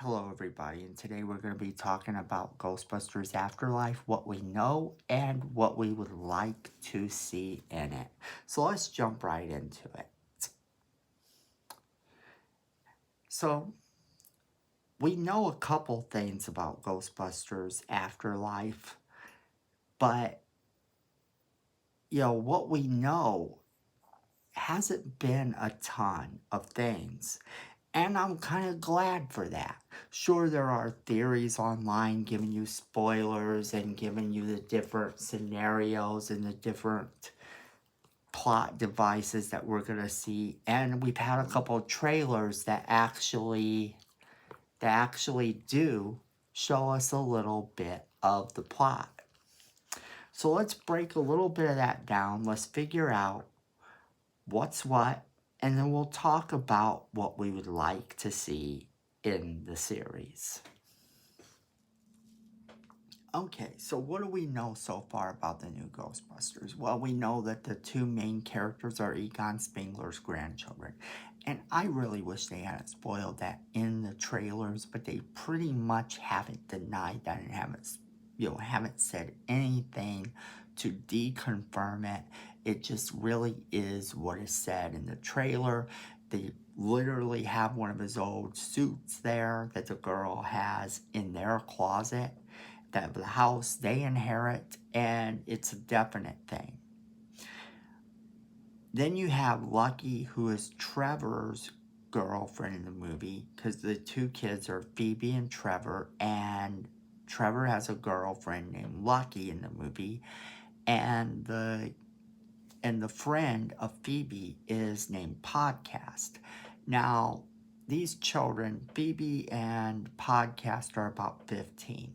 Hello, everybody, and today we're going to be talking about Ghostbusters Afterlife, what we know and what we would like to see in it. So let's jump right into it. So, we know a couple things about Ghostbusters Afterlife, but what we know hasn't been a ton of things. And I'm kind of glad for that. Sure, there are theories online giving you spoilers and giving you the different scenarios and the different plot devices that we're going to see. And we've had a couple of trailers that actually do show us a little bit of the plot. So let's break a little bit of that down. Let's figure out what's what, and then we'll talk about what we would like to see in the series. Okay, so what do we know so far about the new Ghostbusters? Well, we know that the two main characters are Egon Spengler's grandchildren. And I really wish they hadn't spoiled that in the trailers, but they pretty much haven't denied that and haven't said anything to deconfirm it. It just really is what is said in the trailer. They literally have one of his old suits there that the girl has in their closet, that the house they inherit, and it's a definite thing. Then you have Lucky, who is Trevor's girlfriend in the movie, because the two kids are Phoebe and Trevor, and Trevor has a girlfriend named Lucky in the movie, and the friend of Phoebe is named Podcast. Now, these children, Phoebe and Podcast, are about 15.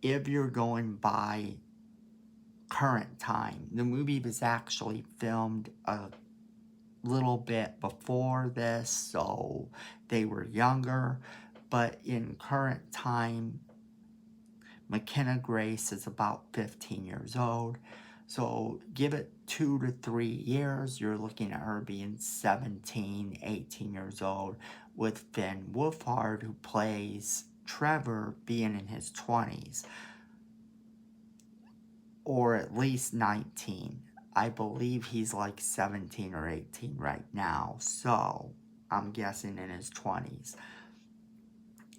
If you're going by current time, the movie was actually filmed a little bit before this, so they were younger. But in current time, McKenna Grace is about 15 years old. So give it 2 to 3 years, you're looking at her being 17, 18 years old, with Finn Wolfhard, who plays Trevor, being in his 20s. Or at least 19. I believe he's like 17 or 18 right now, so I'm guessing in his 20s.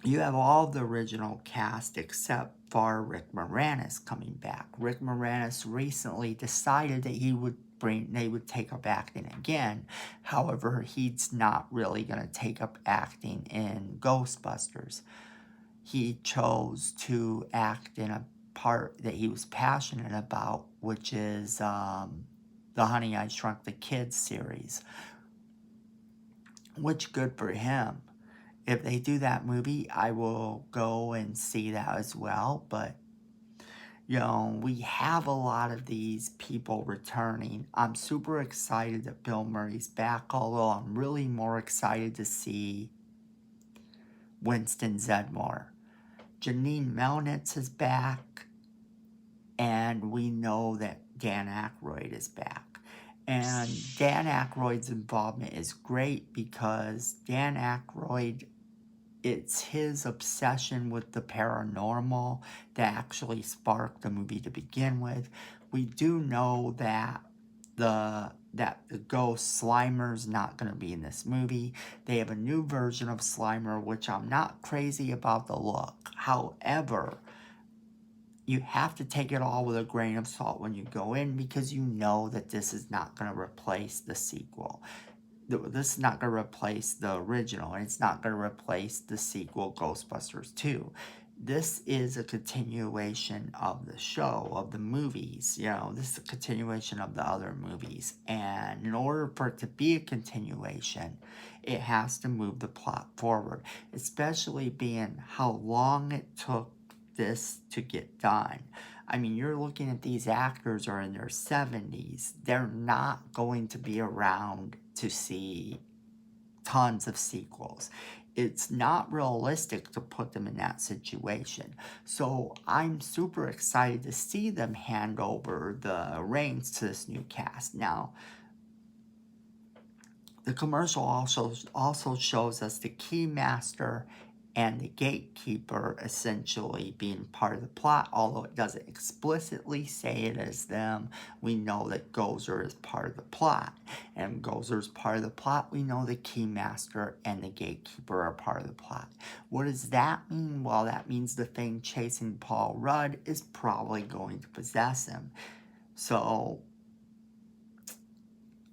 You have all the original cast except for Rick Moranis coming back. Rick Moranis recently decided that they would take up acting again. However, he's not really going to take up acting in Ghostbusters. He chose to act in a part that he was passionate about, which is the Honey, I Shrunk the Kids series. Which, good for him. If they do that movie, I will go and see that as well. But, we have a lot of these people returning. I'm super excited that Bill Murray's back, although I'm really more excited to see Winston Zeddemore. Janine Melnitz is back, and we know that Dan Aykroyd is back. And Dan Aykroyd's involvement is great because Dan Aykroyd, it's his obsession with the paranormal that actually sparked the movie to begin with. We do know that the ghost Slimer's not going to be in this movie. They have a new version of Slimer, which I'm not crazy about the look. However, you have to take it all with a grain of salt when you go in, because you know that this is not going to replace the sequel. This is not going to replace the original, and it's not going to replace the sequel, Ghostbusters 2. This is a continuation of the show, of the movies. This is a continuation of the other movies. And in order for it to be a continuation, it has to move the plot forward, especially being how long it took this to get done. I mean, you're looking at these actors are in their 70s. They're not going to be around to see tons of sequels. It's not realistic to put them in that situation. So I'm super excited to see them hand over the reins to this new cast. Now, the commercial also shows us the Keymaster and the gatekeeper essentially being part of the plot, although it doesn't explicitly say it as them. We know that Gozer is part of the plot. And Gozer is part of the plot. We know the Keymaster and the gatekeeper are part of the plot. What does that mean? Well, that means the thing chasing Paul Rudd is probably going to possess him. So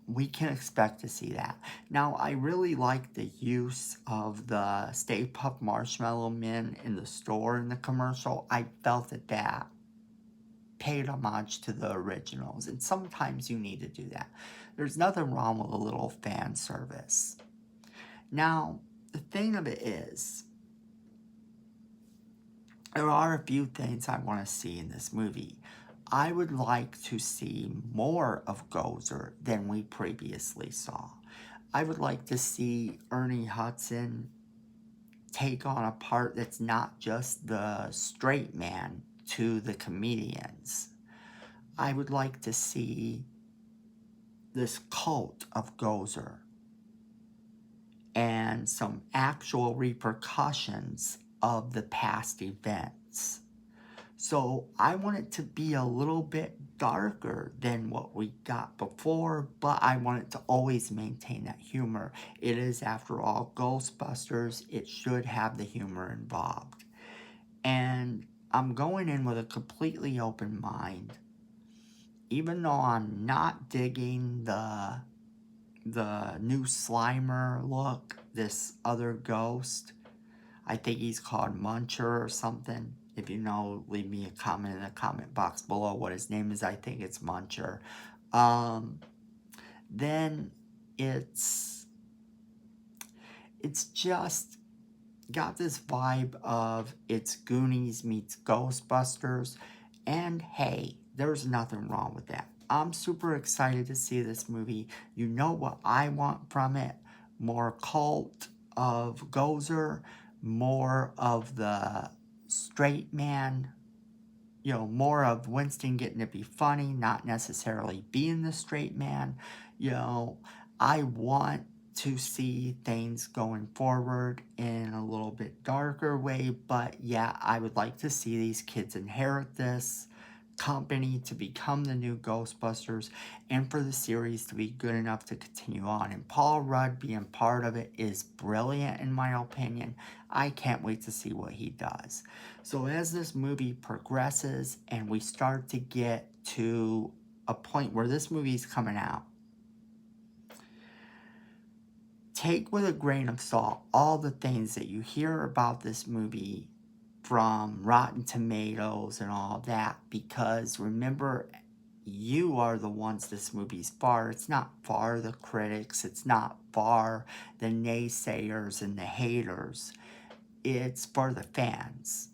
we can expect to see that. Now, I really like the use of the Stay Puft Marshmallow Men in the store in the commercial. I felt that paid homage to the originals, and sometimes you need to do that. There's nothing wrong with a little fan service. Now, the thing of it is, there are a few things I want to see in this movie. I would like to see more of Gozer than we previously saw. I would like to see Ernie Hudson take on a part that's not just the straight man to the comedians. I would like to see this cult of Gozer and some actual repercussions of the past events. So I want it to be a little bit darker than what we got before, but I want it to always maintain that humor. It is, after all, Ghostbusters. It should have the humor involved. And I'm going in with a completely open mind. Even though I'm not digging the new Slimer look, this other ghost, I think he's called Muncher or something. If you know, leave me a comment in the comment box below what his name is. I think it's Muncher. Then it's just got this vibe of it's Goonies meets Ghostbusters. And hey, there's nothing wrong with that. I'm super excited to see this movie. You know what I want from it? More cult of Gozer, more of the straight man, more of Winston getting to be funny, not necessarily being the straight man. I want to see things going forward in a little bit darker way, but yeah, I would like to see these kids inherit this company to become the new Ghostbusters, and for the series to be good enough to continue on. And Paul Rudd being part of it is brilliant in my opinion. I can't wait to see what he does. So as this movie progresses and we start to get to a point where this movie's coming out, take with a grain of salt all the things that you hear about this movie from Rotten Tomatoes and all that, because remember, you are the ones this movie's for. It's not for the critics. It's not for the naysayers and the haters. It's for the fans.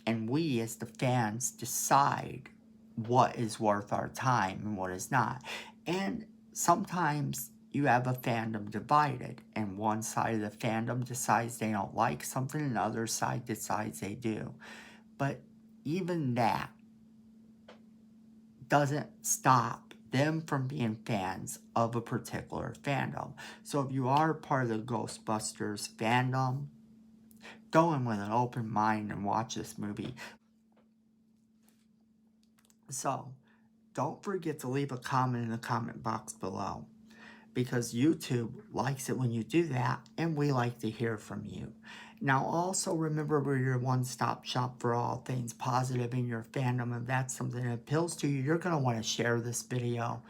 And we, as the fans, decide what is worth our time and what is not. And sometimes you have a fandom divided, and one side of the fandom decides they don't like something, and the other side decides they do. But even that doesn't stop them from being fans of a particular fandom. So if you are part of the Ghostbusters fandom, go in with an open mind and watch this movie. So don't forget to leave a comment in the comment box below, because YouTube likes it when you do that, and we like to hear from you. Now, also remember, we're your one-stop shop for all things positive in your fandom. If that's something that appeals to you, you're going to want to share this video.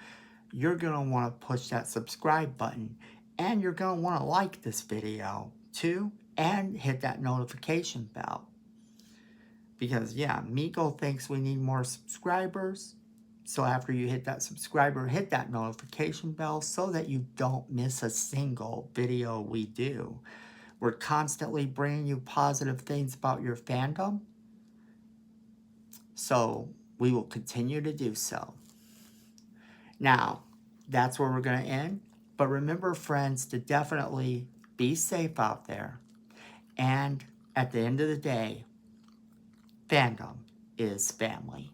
You're going to want to push that subscribe button, and you're going to want to like this video too, and hit that notification bell. Because, yeah, Miko thinks we need more subscribers. So after you hit that subscriber, hit that notification bell so that you don't miss a single video we do. We're constantly bringing you positive things about your fandom, so we will continue to do so. Now, that's where we're going to end. But remember, friends, to definitely be safe out there. And at the end of the day, fandom is family.